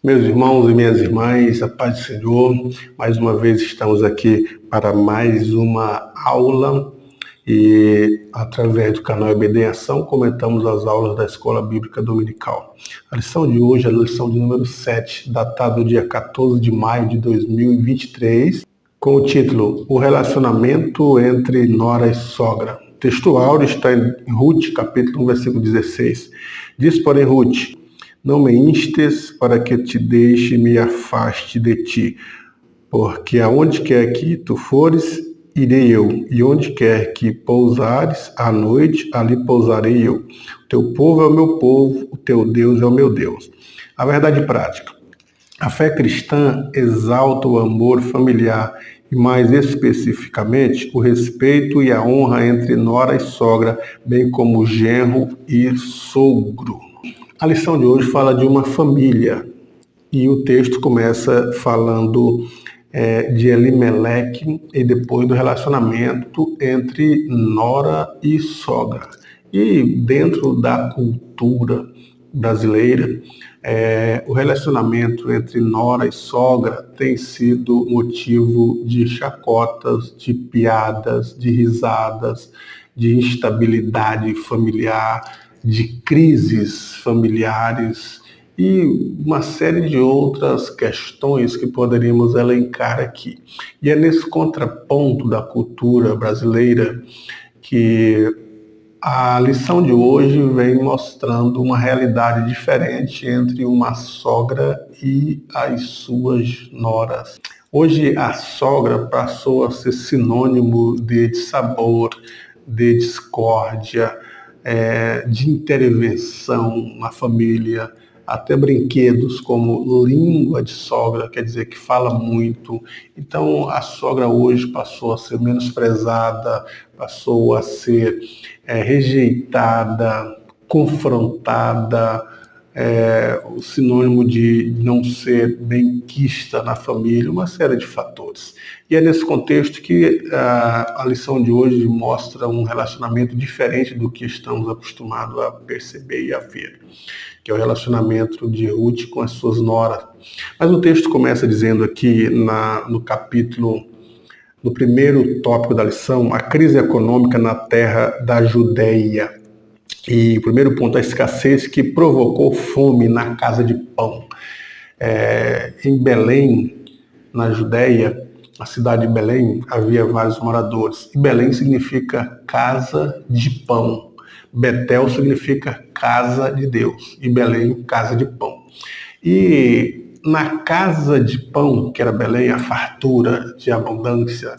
Meus irmãos e minhas irmãs, a paz do Senhor, mais uma vez estamos aqui para mais uma aula e através do canal EBD em Ação comentamos as aulas da Escola Bíblica Dominical. A lição de hoje é a lição de número 7, datada do dia 14 de maio de 2023, com o título O Relacionamento entre Nora e Sogra. O texto áureo está em Ruth, capítulo 1, versículo 16. Diz, porém, Ruth: não me instes para que te deixe e me afaste de ti, porque aonde quer que tu fores, irei eu, e onde quer que pousares à noite, ali pousarei eu. O teu povo é o meu povo, o teu Deus é o meu Deus. A verdade prática. A fé cristã exalta o amor familiar e, mais especificamente, o respeito e a honra entre nora e sogra, bem como genro e sogro. A lição de hoje fala de uma família e o texto começa falando de Elimeleque e depois do relacionamento entre nora e sogra. E dentro da cultura brasileira, o relacionamento entre nora e sogra tem sido motivo de chacotas, de piadas, de risadas, de instabilidade familiar, de crises familiares e uma série de outras questões que poderíamos elencar aqui. E é nesse contraponto da cultura brasileira que a lição de hoje vem mostrando uma realidade diferente entre uma sogra e as suas noras. Hoje a sogra passou a ser sinônimo de dissabor, de discórdia, de intervenção na família, até brinquedos como língua de sogra, quer dizer que fala muito. Então a sogra hoje passou a ser menosprezada, passou a ser rejeitada, confrontada, o sinônimo de não ser benquista na família, uma série de fatores. E é nesse contexto que a lição de hoje mostra um relacionamento diferente do que estamos acostumados a perceber e a ver, que é o relacionamento de Ruth com as suas noras. Mas o texto começa dizendo aqui no capítulo, no primeiro tópico da lição, a crise econômica na terra da Judéia. E o primeiro ponto, a escassez que provocou fome na casa de pão. Em Belém, na Judéia, a cidade de Belém, havia vários moradores. E Belém significa casa de pão. Betel significa casa de Deus. E Belém, casa de pão. E na casa de pão, que era Belém, a fartura de abundância,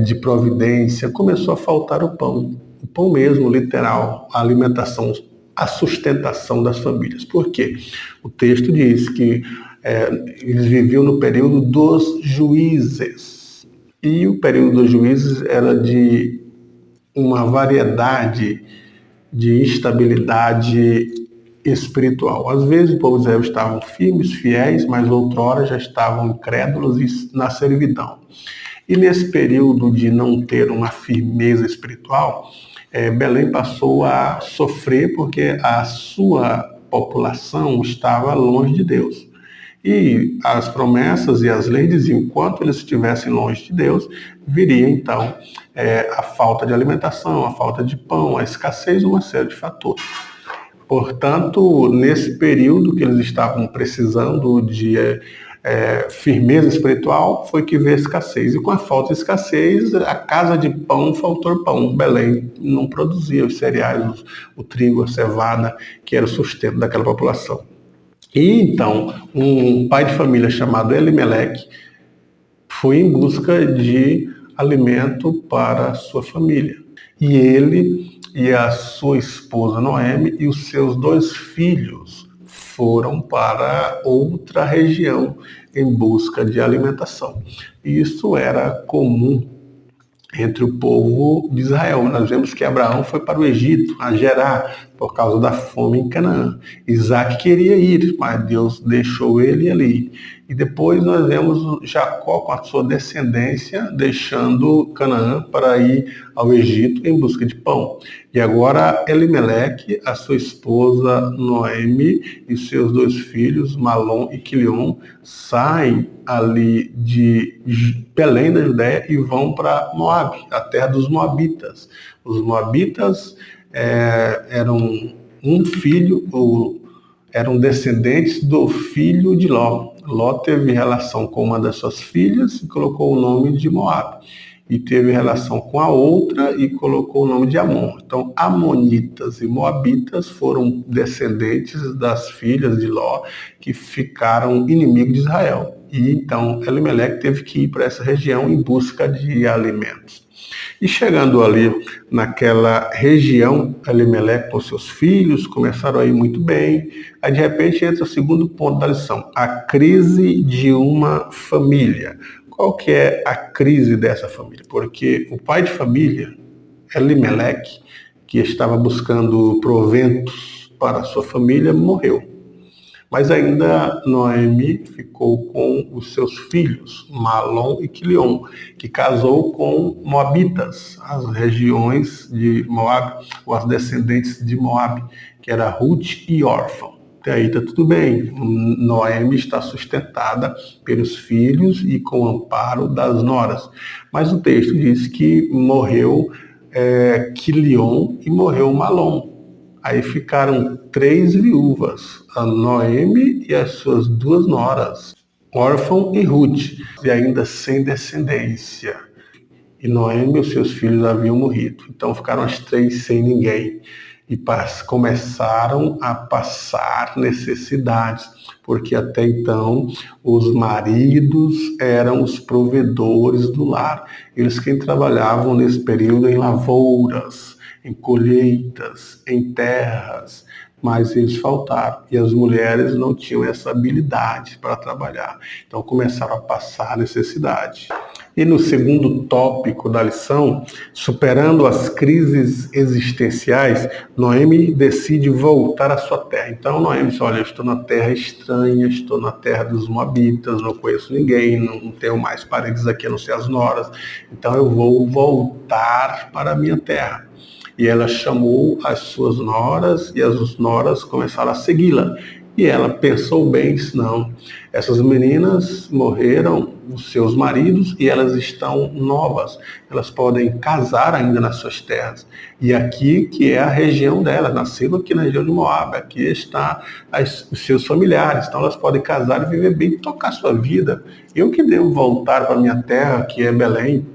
de providência, começou a faltar o pão. O pão mesmo, literal, a alimentação, a sustentação das famílias. Por quê? O texto diz que eles viviam no período dos juízes. E o período dos juízes era de uma variedade de instabilidade espiritual. Às vezes o povo de Israel estavam firmes, fiéis, mas outrora já estavam incrédulos e na servidão. E nesse período de não ter uma firmeza espiritual, Belém passou a sofrer porque a sua população estava longe de Deus. E as promessas e as leis diziam, enquanto eles estivessem longe de Deus, viria então a falta de alimentação, a falta de pão, a escassez, uma série de fatores. Portanto, nesse período que eles estavam precisando de firmeza espiritual, foi que veio a escassez. E com a falta de escassez, a casa de pão faltou pão. Belém não produzia os cereais, o trigo, a cevada, que era o sustento daquela população. E então, um pai de família chamado Elimeleque foi em busca de alimento para a sua família. E ele e a sua esposa Noemi e os seus 2 filhos foram para outra região em busca de alimentação. Isso era comum entre o povo de Israel. Nós vemos que Abraão foi para o Egito, a Gerar, por causa da fome em Canaã. Isaac queria ir, mas Deus deixou ele ali. E depois nós vemos Jacó com a sua descendência deixando Canaã para ir ao Egito em busca de pão. E agora Elimeleque, a sua esposa Noemi e seus 2 filhos, Malom e Quilion, saem ali de Belém da Judéia e vão para Moabe, a terra dos Moabitas. Os Moabitas eram um filho, eram descendentes do filho de Ló. Ló teve relação com uma das suas filhas e colocou o nome de Moabe. E teve relação com a outra e colocou o nome de Amon. Então, Amonitas e Moabitas foram descendentes das filhas de Ló, que ficaram inimigos de Israel. E então, Elimeleque teve que ir para essa região em busca de alimentos. E chegando ali naquela região, Elimeleque com seus filhos começaram a ir muito bem. Aí de repente entra o segundo ponto da lição, a crise de uma família. Qual que é a crise dessa família? Porque o pai de família, Elimeleque, que estava buscando proventos para a sua família, morreu. Mas ainda Noemi ficou com os seus filhos, Malom e Quilion, que casou com Moabitas, as regiões de Moabe, ou as descendentes de Moabe, que era Ruth e Orfa. Até aí está tudo bem. Noemi está sustentada pelos filhos e com o amparo das noras. Mas o texto diz que morreu Quilion e morreu Malom. Aí ficaram 3 viúvas, a Noemi e as suas 2 noras, Orfa e Ruth, e ainda sem descendência. E Noemi e os seus filhos haviam morrido. Então ficaram as 3 sem ninguém. E começaram a passar necessidades, porque até então os maridos eram os provedores do lar. Eles quem trabalhavam nesse período em lavouras, em colheitas, em terras, mas eles faltaram. E as mulheres não tinham essa habilidade para trabalhar. Então começaram a passar necessidade. E no segundo tópico da lição, superando as crises existenciais, Noemi decide voltar à sua terra. Então Noemi diz, olha, eu estou na terra estranha, estou na terra dos Moabitas, não conheço ninguém, não tenho mais parentes aqui, a não ser as noras. Então eu vou voltar para a minha terra. E ela chamou as suas noras e as noras começaram a segui-la. E ela pensou bem, disse, não, essas meninas morreram, os seus maridos, e elas estão novas. Elas podem casar ainda nas suas terras. E aqui, que é a região delas, nasceram aqui na região de Moabe, aqui está os seus familiares. Então elas podem casar e viver bem, tocar sua vida. Eu que devo voltar para a minha terra, que é Belém.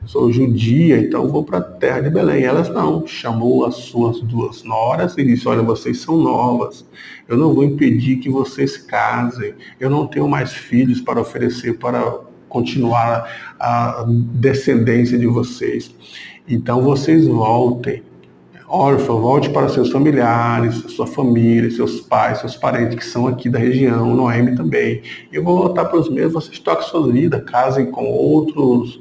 Sou judia, então vou para a terra de Belém. Elas não, chamou as suas 2 noras e disse, olha, vocês são novas, eu não vou impedir que vocês casem, eu não tenho mais filhos para oferecer para continuar a descendência de vocês. Então vocês voltem. Órfã, volte para seus familiares, sua família, seus pais, seus parentes que são aqui da região, Noemi também. Eu vou voltar para os meus, vocês toquem sua vida, casem com outros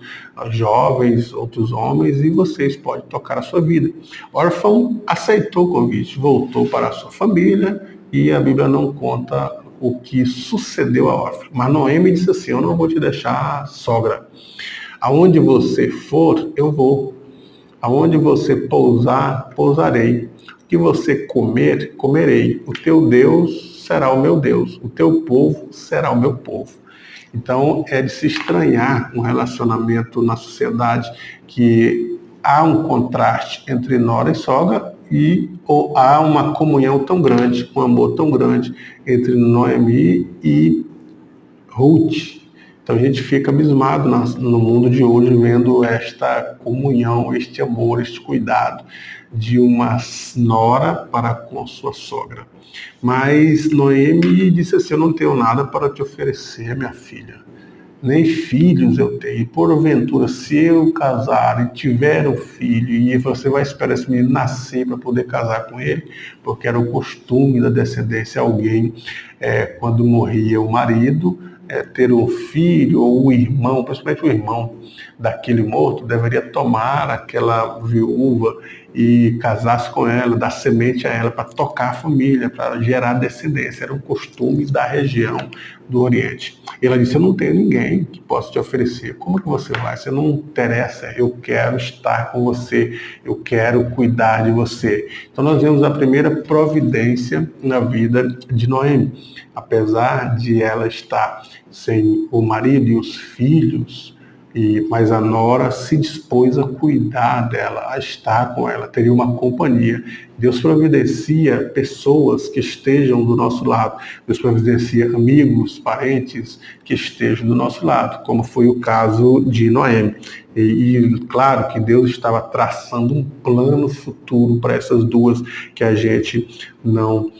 jovens, outros homens, e vocês podem tocar a sua vida. Órfão aceitou o convite, voltou para a sua família, e a Bíblia não conta o que sucedeu a Órfã. Mas Noemi disse assim, eu não vou te deixar, sogra. Aonde você for, eu vou. Aonde você pousar, pousarei. O que você comer, comerei. O teu Deus será o meu Deus. O teu povo será o meu povo. Então, é de se estranhar um relacionamento na sociedade que há um contraste entre nora e sogra ou há uma comunhão tão grande, um amor tão grande entre Noemi e Ruth. Então a gente fica abismado no mundo de hoje vendo esta comunhão, este amor, este cuidado de uma nora para com sua sogra. Mas Noemi disse assim, eu não tenho nada para te oferecer, minha filha. Nem filhos eu tenho. E porventura, se eu casar e tiver um filho, e você vai esperar esse menino nascer para poder casar com ele, porque era o costume da descendência, alguém, quando morria o marido, ter um filho ou um irmão, principalmente o irmão daquele morto, deveria tomar aquela viúva e casasse com ela, dar semente a ela para tocar a família, para gerar descendência. Era um costume da região do Oriente. E ela disse: eu não tenho ninguém que possa te oferecer. Como que você vai? Você não interessa, eu quero estar com você, eu quero cuidar de você. Então nós vemos a primeira providência na vida de Noemi. Apesar de ela estar sem o marido e os filhos, mas a nora se dispôs a cuidar dela, a estar com ela, teria uma companhia. Deus providencia pessoas que estejam do nosso lado. Deus providencia amigos, parentes que estejam do nosso lado, como foi o caso de Noemi. E claro que Deus estava traçando um plano futuro para essas duas que a gente não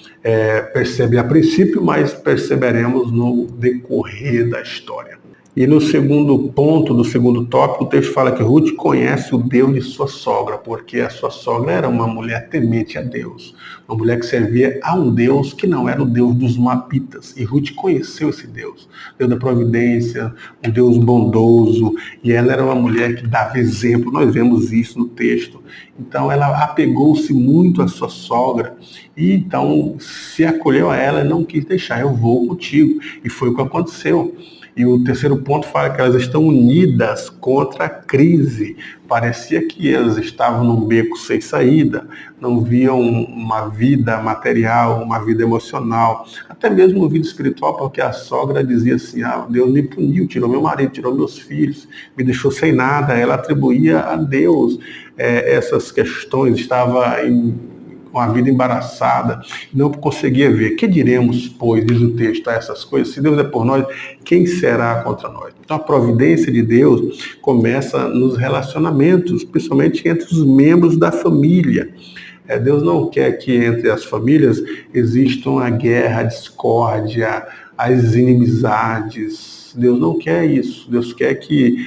percebe a princípio, mas perceberemos no decorrer da história. E no segundo ponto, do segundo tópico, o texto fala que Ruth conhece o Deus de sua sogra, porque a sua sogra era uma mulher temente a Deus, uma mulher que servia a um Deus que não era o Deus dos Moabitas. E Ruth conheceu esse Deus, Deus da providência, um Deus bondoso, e ela era uma mulher que dava exemplo, nós vemos isso no texto. Então ela apegou-se muito à sua sogra, e então se acolheu a ela e não quis deixar: eu vou contigo. E foi o que aconteceu. E o terceiro ponto fala que elas estão unidas contra a crise. Parecia que elas estavam num beco sem saída, não viam uma vida material, uma vida emocional, até mesmo uma vida espiritual, porque a sogra dizia assim: Deus me puniu, tirou meu marido, tirou meus filhos, me deixou sem nada. Ela atribuía a Deus essas questões, estava com a vida embaraçada, não conseguia ver. Que diremos, pois, diz o texto, a essas coisas? Se Deus é por nós, quem será contra nós? Então a providência de Deus começa nos relacionamentos, principalmente entre os membros da família. Deus não quer que entre as famílias existam a guerra, a discórdia, as inimizades. Deus não quer isso. Deus quer que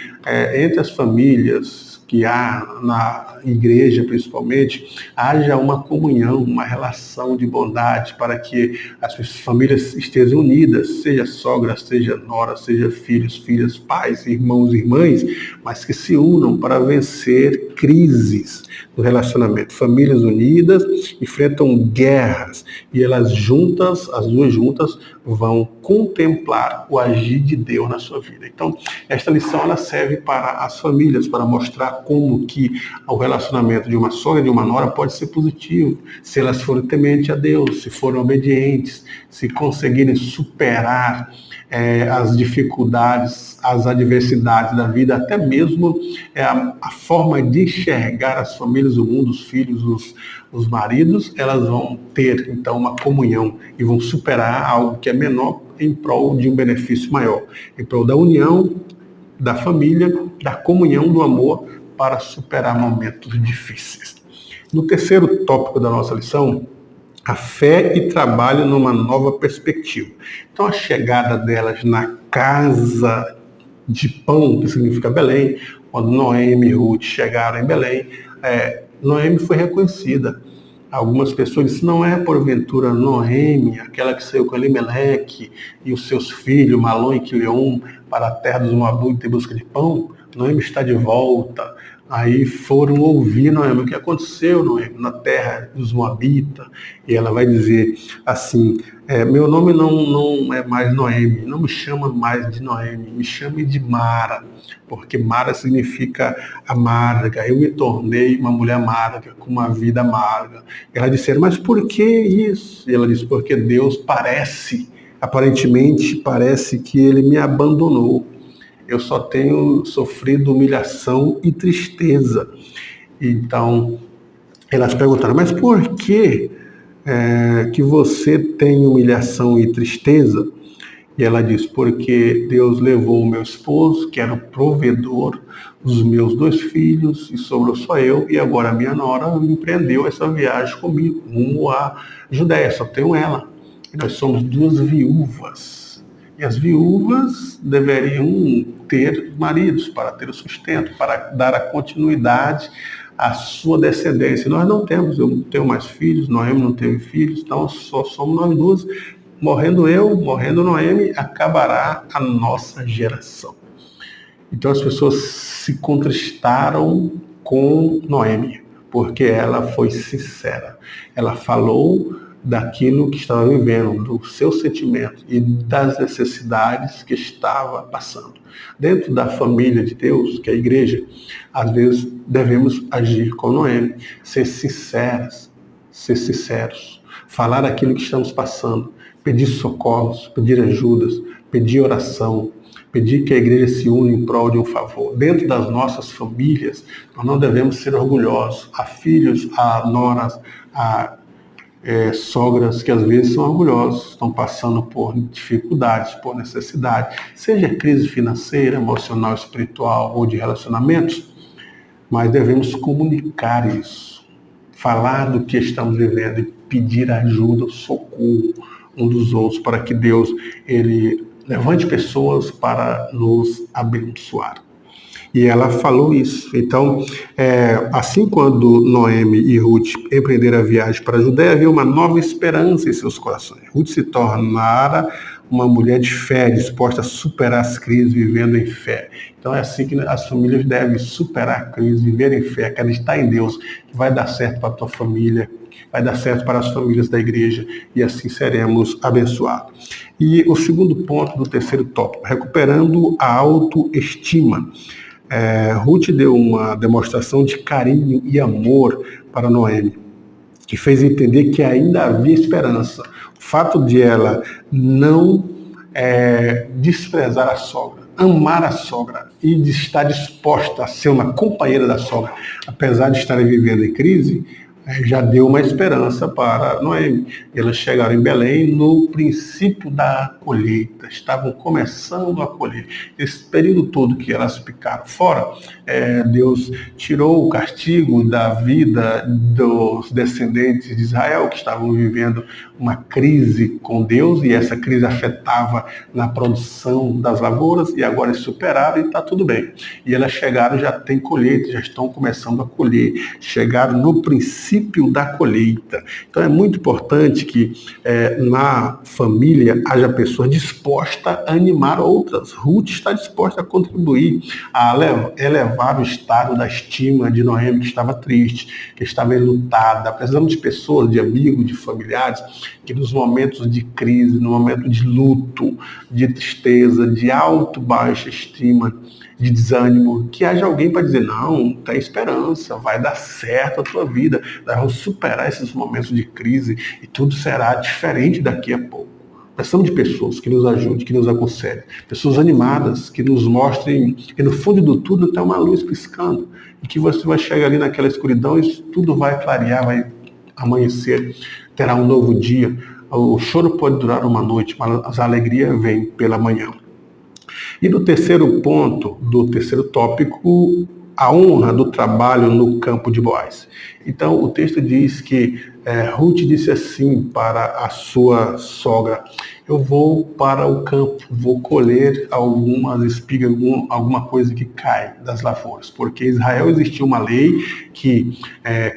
entre as famílias que há na igreja, principalmente, haja uma comunhão, uma relação de bondade para que as famílias estejam unidas, seja sogra, seja nora, seja filhos, filhas, pais, irmãos e irmãs, mas que se unam para vencer crises no relacionamento. Famílias unidas enfrentam guerras e elas juntas, as duas juntas, vão contemplar o agir de Deus na sua vida. Então, esta lição ela serve para as famílias, para mostrar como que o relacionamento de uma sogra e de uma nora pode ser positivo, se elas forem tementes a Deus, se forem obedientes, se conseguirem superar as dificuldades, as adversidades da vida, até mesmo a forma de enxergar as famílias, o mundo, os filhos, os maridos, elas vão ter então uma comunhão e vão superar algo que é menor em prol de um benefício maior, em prol da união, da família, da comunhão, do amor, para superar momentos difíceis. No terceiro tópico da nossa lição, a fé e trabalho numa nova perspectiva. Então a chegada delas na casa de pão, que significa Belém, quando Noemi e Ruth chegaram em Belém, Noemi foi reconhecida. Algumas pessoas disseram: não é porventura Noemi, aquela que saiu com Elimeleque e os seus filhos, Malom e Quilion, para a terra dos Moabitas em busca de pão? Noemi está de volta. Aí foram ouvir Noemi: o que aconteceu, Noemi, na terra dos Moabitas? E ela vai dizer assim: meu nome não é mais Noemi, não me chama mais de Noemi, me chame de Mara, porque Mara significa amarga. Eu me tornei uma mulher amarga, com uma vida amarga. Ela disse: mas por que isso? E ela disse: porque Deus aparentemente parece que ele me abandonou. Eu só tenho sofrido humilhação e tristeza. Então, elas perguntaram: mas por que que você tem humilhação e tristeza? E ela diz: porque Deus levou o meu esposo, que era o provedor, os meus 2 filhos, e sobrou só eu, e agora a minha nora empreendeu essa viagem comigo, rumo à Judéia, só tenho ela. E nós somos 2 viúvas. E as viúvas deveriam ter maridos para ter o sustento, para dar a continuidade à sua descendência. Nós não temos, eu não tenho mais filhos, Noemi não teve filhos, então só somos nós 2. Morrendo eu, morrendo Noemi, acabará a nossa geração. Então as pessoas se contristaram com Noemi, porque ela foi sincera. Ela falou daquilo que estava vivendo, do seu sentimento e das necessidades que estava passando. Dentro da família de Deus, que é a igreja, às vezes devemos agir como Noemi, ser sinceras, ser sinceros, falar aquilo que estamos passando, pedir socorros, pedir ajudas, pedir oração, pedir que a igreja se una em prol de um favor. Dentro das nossas famílias, nós não devemos ser orgulhosos. Há filhos, há noras, há sogras que às vezes são orgulhosos, estão passando por dificuldades, por necessidade, seja crise financeira, emocional, espiritual ou de relacionamentos, mas devemos comunicar isso, falar do que estamos vivendo e pedir ajuda, socorro um dos outros para que Deus ele levante pessoas para nos abençoar. E ela falou isso. Então, assim quando Noemi e Ruth empreenderam a viagem para a Judéia, havia uma nova esperança em seus corações. Ruth se tornara uma mulher de fé, disposta a superar as crises, vivendo em fé. Então é assim que as famílias devem superar a crise, viver em fé, acreditar em Deus, que vai dar certo para a tua família, vai dar certo para as famílias da igreja, e assim seremos abençoados. E o segundo ponto do terceiro tópico, recuperando a autoestima. Ruth deu uma demonstração de carinho e amor para Noemi, que fez entender que ainda havia esperança. O fato de ela não desprezar a sogra, amar a sogra e de estar disposta a ser uma companheira da sogra, apesar de estarem vivendo em crise, já deu uma esperança para Noemi. Elas chegaram em Belém no princípio da colheita, estavam começando a colher. Esse período todo que elas ficaram fora, Deus tirou o castigo da vida dos descendentes de Israel, que estavam vivendo uma crise com Deus, e essa crise afetava na produção das lavouras, e agora eles superaram e está tudo bem. E elas chegaram, já tem colheita, já estão começando a colher, chegaram no princípio da colheita. Então é muito importante que na família haja pessoas dispostas a animar outras. Ruth está disposta a contribuir, a elevar o estado da estima de Noemi, que estava triste, que estava enlutada. Precisamos de pessoas, de amigos, de familiares, que nos momentos de crise, no momento de luto, de tristeza, de baixa estima, de desânimo, que haja alguém para dizer, não, tem esperança, vai dar certo a tua vida, nós vamos superar esses momentos de crise e tudo será diferente daqui a pouco. Precisamos de pessoas que nos ajudem, que nos aconselhem, pessoas animadas, que nos mostrem que no fundo do túnel tem uma luz piscando e que você vai chegar ali naquela escuridão e tudo vai clarear, vai amanhecer, terá um novo dia. O choro pode durar uma noite, mas a alegria vem pela manhã. E no terceiro ponto, do terceiro tópico, a honra do trabalho no campo de Boaz. Então, o texto diz que Ruth disse assim para a sua sogra, eu vou para o campo, vou colher algumas espigas, alguma coisa que cai das lavouras, porque em Israel existia uma lei que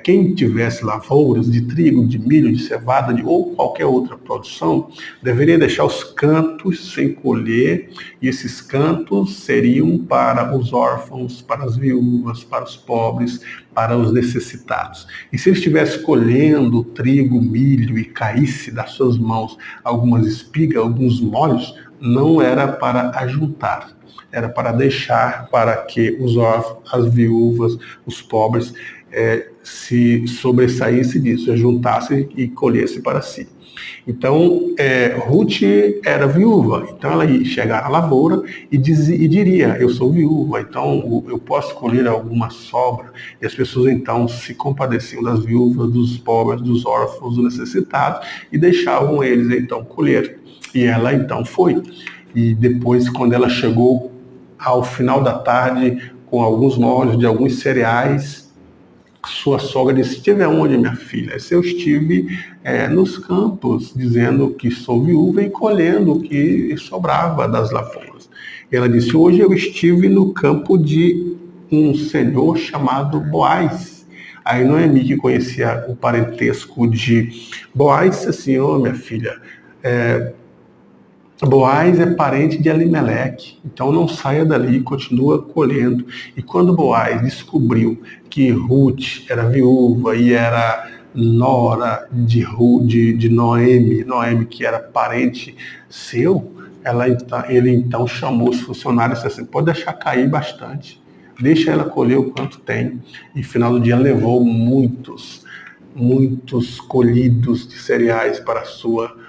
quem tivesse lavouras de trigo, de milho, de cevada ou qualquer outra produção, deveria deixar os cantos sem colher, e esses cantos seriam para os órfãos, para as viúvas, para os pobres, para os necessitados. E se ele estivesse colhendo trigo, milho e caísse das suas mãos algumas espigas, alguns molhos, não era para ajuntar, era para deixar para que os órfãos, as viúvas, os pobres se sobressaíssem disso, ajuntassem e colhessem para si. Então, Ruth era viúva, então ela ia chegar à lavoura e diria, eu sou viúva, então eu posso colher alguma sobra. E as pessoas então se compadeciam das viúvas, dos pobres, dos órfãos, dos necessitados e deixavam eles então colher. E ela então foi. E depois, quando ela chegou ao final da tarde com alguns molhos de alguns cereais, sua sogra disse, estive aonde, minha filha? Eu estive nos campos, dizendo que sou viúva e colhendo o que sobrava das lavouras. E ela disse, hoje eu estive no campo de um senhor chamado Boaz. Aí Noemi, que conhecia o parentesco de Boaz, disse assim, minha filha, Boaz é parente de Elimeleque, então não saia dali, continua colhendo. E quando Boaz descobriu que Ruth era viúva e era nora de Noemi, Noemi que era parente seu, ele então chamou os funcionários e disse assim, pode deixar cair bastante, deixa ela colher o quanto tem. E no final do dia levou muitos colhidos de cereais para a sua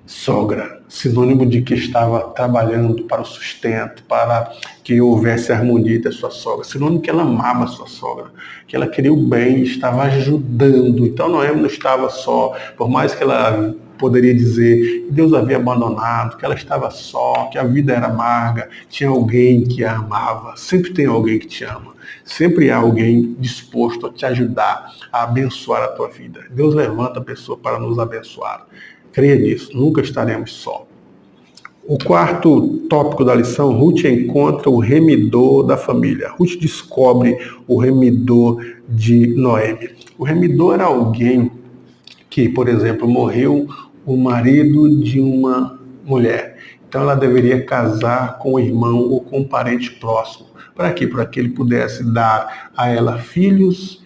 sogra, sinônimo de que estava trabalhando para o sustento, para que houvesse harmonia entre a sua sogra, sinônimo que ela amava a sua sogra, que ela queria o bem, estava ajudando. Então Noemi não estava só, por mais que ela poderia dizer que Deus havia abandonado, que ela estava só, que a vida era amarga, tinha alguém que a amava, sempre tem alguém que te ama. Sempre há alguém disposto a te ajudar, a abençoar a tua vida. Deus levanta a pessoa para nos abençoar. Creia nisso, nunca estaremos só. O quarto tópico da lição, Ruth encontra o remidor da família. Ruth descobre o remidor de Noemi. O remidor era alguém que, por exemplo, morreu o marido de uma mulher. Então ela deveria casar com o irmão ou com um parente próximo. Para quê? Para que ele pudesse dar a ela filhos,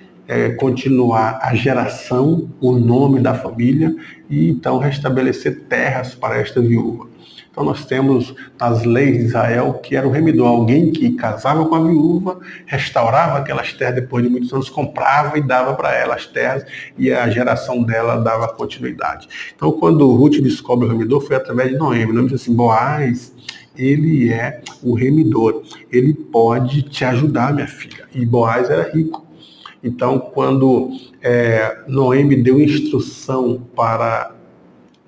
continuar a geração, o nome da família e então restabelecer terras para esta viúva. Então nós temos nas leis de Israel que era o remidor, alguém que casava com a viúva, restaurava aquelas terras depois de muitos anos, comprava e dava para ela as terras e a geração dela dava continuidade. Então quando Ruth descobre o remidor foi através de Noemi. Noemi disse assim, Boaz, ele é o remidor, ele pode te ajudar, minha filha. E Boaz era rico. Então, quando Noemi deu instrução para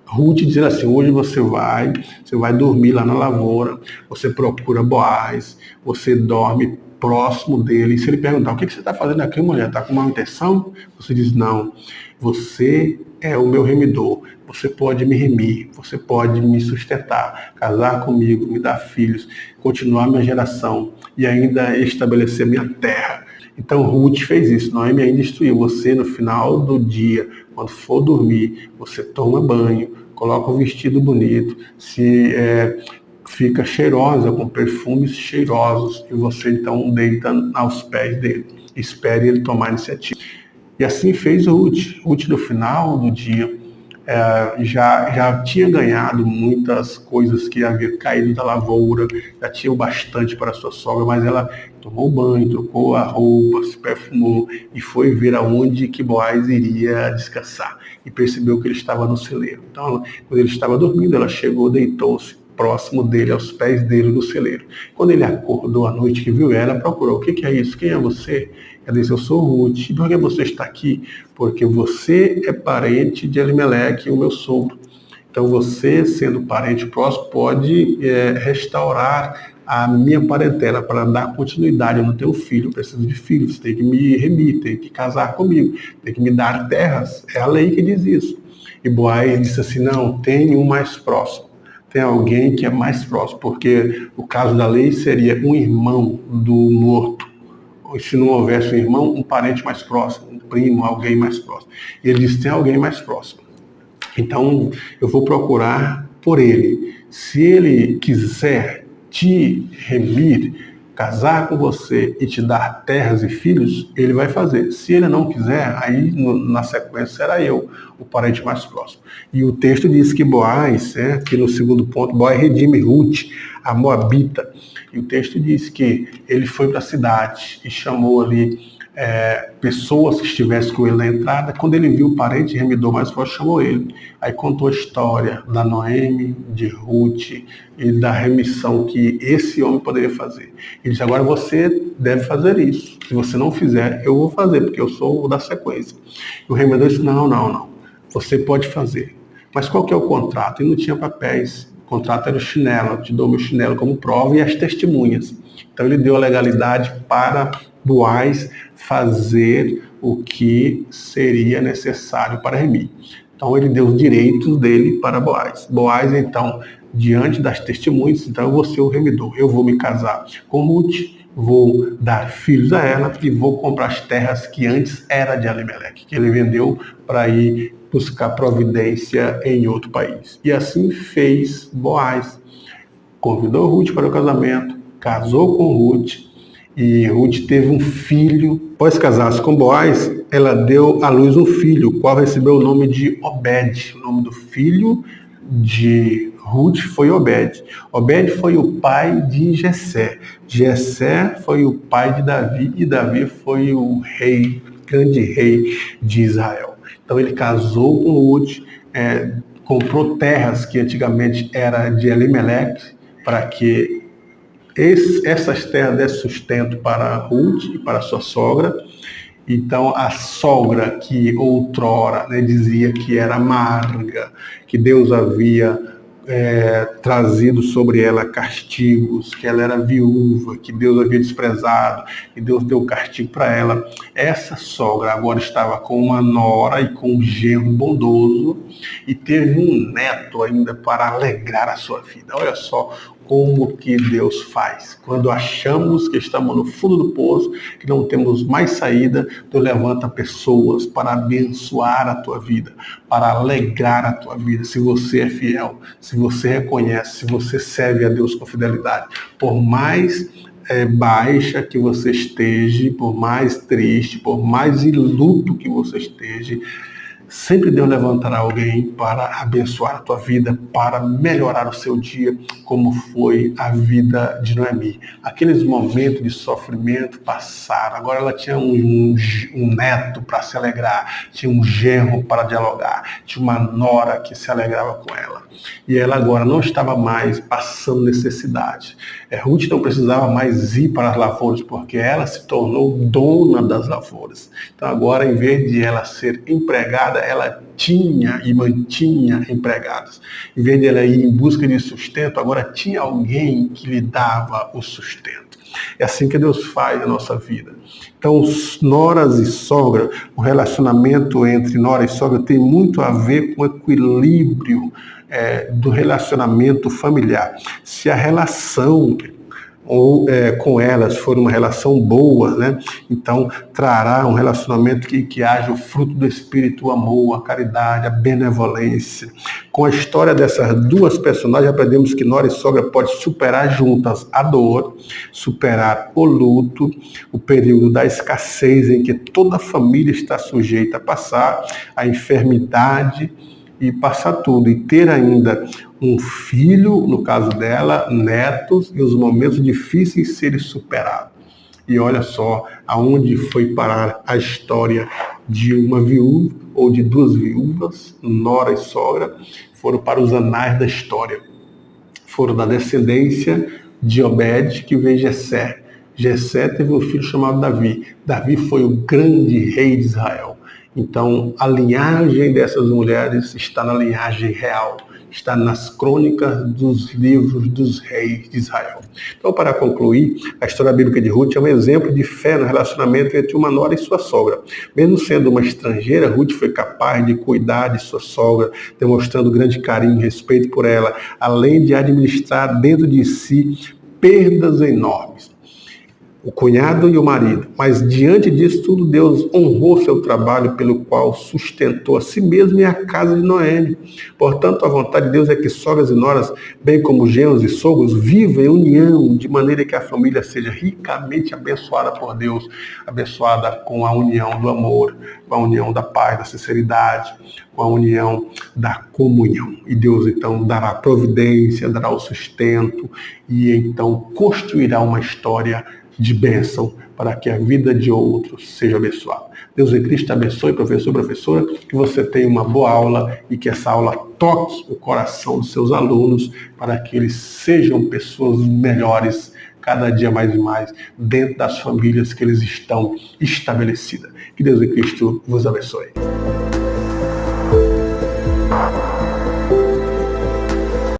Ruth, dizer assim, hoje você vai dormir lá na lavoura, você procura Boaz, você dorme próximo dele. E se ele perguntar, o que você está fazendo aqui, mulher? Está com manutenção? Você diz, não, você é o meu remidor, você pode me remir, você pode me sustentar, casar comigo, me dar filhos, continuar minha geração e ainda estabelecer minha terra. Então Ruth fez isso, Noemi ainda instruiu você no final do dia, quando for dormir, você toma banho, coloca um vestido bonito, fica cheirosa, com perfumes cheirosos, e você então deita aos pés dele, espere ele tomar iniciativa. E assim fez Ruth. Ruth no final do dia já tinha ganhado muitas coisas que havia caído da lavoura, já tinha o bastante para a sua sogra, mas ela tomou banho, trocou a roupa, se perfumou e foi ver aonde que Boaz iria descansar. E percebeu que ele estava no celeiro. Então, quando ele estava dormindo, ela chegou, deitou-se próximo dele, aos pés dele no celeiro. Quando ele acordou à noite que viu ela, procurou, o que é isso? Quem é você? Ela disse, eu sou Ruth. E por que você está aqui? Porque você é parente de Elimeleque, o meu sogro. Então você, sendo parente próximo, pode restaurar a minha parentela para dar continuidade. Eu não tenho filho, eu preciso de filho. Você tem que me remir, tem que casar comigo, tem que me dar terras. É a lei que diz isso. E Boaz disse assim, não, tem um mais próximo. Tem alguém que é mais próximo, porque o caso da lei seria um irmão do morto. Se não houvesse um irmão, um parente mais próximo, um primo, alguém mais próximo. E ele disse, tem alguém mais próximo. Então, eu vou procurar por ele. Se ele quiser te remir, casar com você e te dar terras e filhos, ele vai fazer. Se ele não quiser, aí na sequência será eu, o parente mais próximo. E o texto diz que Boaz, aqui no segundo ponto, Boaz redime Ruth, a Moabita. E o texto diz que ele foi para a cidade e chamou ali pessoas que estivessem com ele na entrada. Quando ele viu o parente remidor mais próximo, chamou ele. Aí contou a história da Noemi, de Ruth e da remissão que esse homem poderia fazer. Ele disse, agora você deve fazer isso. Se você não fizer, eu vou fazer, porque eu sou o da sequência. E o remidor disse, não. Você pode fazer. Mas qual que é o contrato? E não tinha papéis. O contrato era o chinelo. Eu te dou meu chinelo como prova e as testemunhas. Então ele deu a legalidade para Boaz fazer o que seria necessário para remir. Então ele deu os direitos dele para Boaz. Boaz, então, diante das testemunhas, então eu vou ser o remidor. Eu vou me casar com Ruth, vou dar filhos a ela e vou comprar as terras que antes era de Elimeleque, que ele vendeu para ir buscar providência em outro país. E assim fez Boaz. Convidou Ruth para o casamento, casou com Ruth, e Ruth teve um filho. Após casar-se com Boaz, ela deu à luz um filho, o qual recebeu o nome de Obed. O nome do filho de Ruth foi Obed. Obed foi o pai de Jessé. Jessé foi o pai de Davi, e Davi foi o rei, grande rei de Israel. Então ele casou com Ruth, comprou terras que antigamente era de Elimeleque, para que essas terras dessem sustento para Ruth e para sua sogra. Então, a sogra que outrora, dizia que era amarga, que Deus havia trazido sobre ela castigos, que ela era viúva, que Deus havia desprezado, que Deus deu castigo para ela. Essa sogra agora estava com uma nora e com um genro bondoso, e teve um neto ainda para alegrar a sua vida. Olha só como que Deus faz. Quando achamos que estamos no fundo do poço, que não temos mais saída, Deus levanta pessoas para abençoar a tua vida, para alegrar a tua vida. Se você é fiel, se você reconhece, se você serve a Deus com fidelidade, por mais baixa que você esteja, por mais triste, por mais em luto que você esteja, sempre Deus levantará alguém para abençoar a tua vida, para melhorar o seu dia, como foi a vida de Noemi. Aqueles momentos de sofrimento passaram. Agora ela tinha um neto para se alegrar, tinha um genro para dialogar, tinha uma nora que se alegrava com ela. E ela agora não estava mais passando necessidade. Ruth não precisava mais ir para as lavouras, porque ela se tornou dona das lavouras. Então agora, em vez de ela ser empregada, ela tinha e mantinha empregados. Em vez de ela ir em busca de sustento, agora tinha alguém que lhe dava o sustento. É assim que Deus faz na nossa vida. Então, noras e sogra, o relacionamento entre nora e sogra tem muito a ver com o equilíbrio do relacionamento familiar. Se a relação com elas for uma relação boa, então trará um relacionamento que haja o fruto do Espírito, o amor, a caridade, a benevolência. Com a história dessas duas personagens, aprendemos que nora e sogra podem superar juntas a dor, superar o luto, o período da escassez em que toda a família está sujeita a passar, a enfermidade, e passar tudo, e ter ainda um filho, no caso dela, netos, e os momentos difíceis serem superados. E olha só aonde foi parar a história de uma viúva, ou de duas viúvas, nora e sogra, foram para os anais da história. Foram da descendência de Obed, que veio Jessé. Jessé teve um filho chamado Davi. Davi foi o grande rei de Israel. Então, a linhagem dessas mulheres está na linhagem real, está nas crônicas dos livros dos reis de Israel. Então, para concluir, a história bíblica de Ruth é um exemplo de fé no relacionamento entre uma nora e sua sogra. Mesmo sendo uma estrangeira, Ruth foi capaz de cuidar de sua sogra, demonstrando grande carinho e respeito por ela, além de administrar dentro de si perdas enormes. O cunhado e o marido. Mas diante disso tudo, Deus honrou seu trabalho, pelo qual sustentou a si mesmo e a casa de Noemi. Portanto, a vontade de Deus é que sogras e noras, bem como genros e sogros, vivam em união, de maneira que a família seja ricamente abençoada por Deus, abençoada com a união do amor, com a união da paz, da sinceridade, com a união da comunhão. E Deus, então, dará providência, dará o sustento, e então construirá uma história de bênção para que a vida de outros seja abençoada. Deus em Cristo te abençoe, professor e professora, que você tenha uma boa aula e que essa aula toque o coração dos seus alunos para que eles sejam pessoas melhores cada dia mais e mais dentro das famílias que eles estão estabelecidas. Que Deus em Cristo vos abençoe.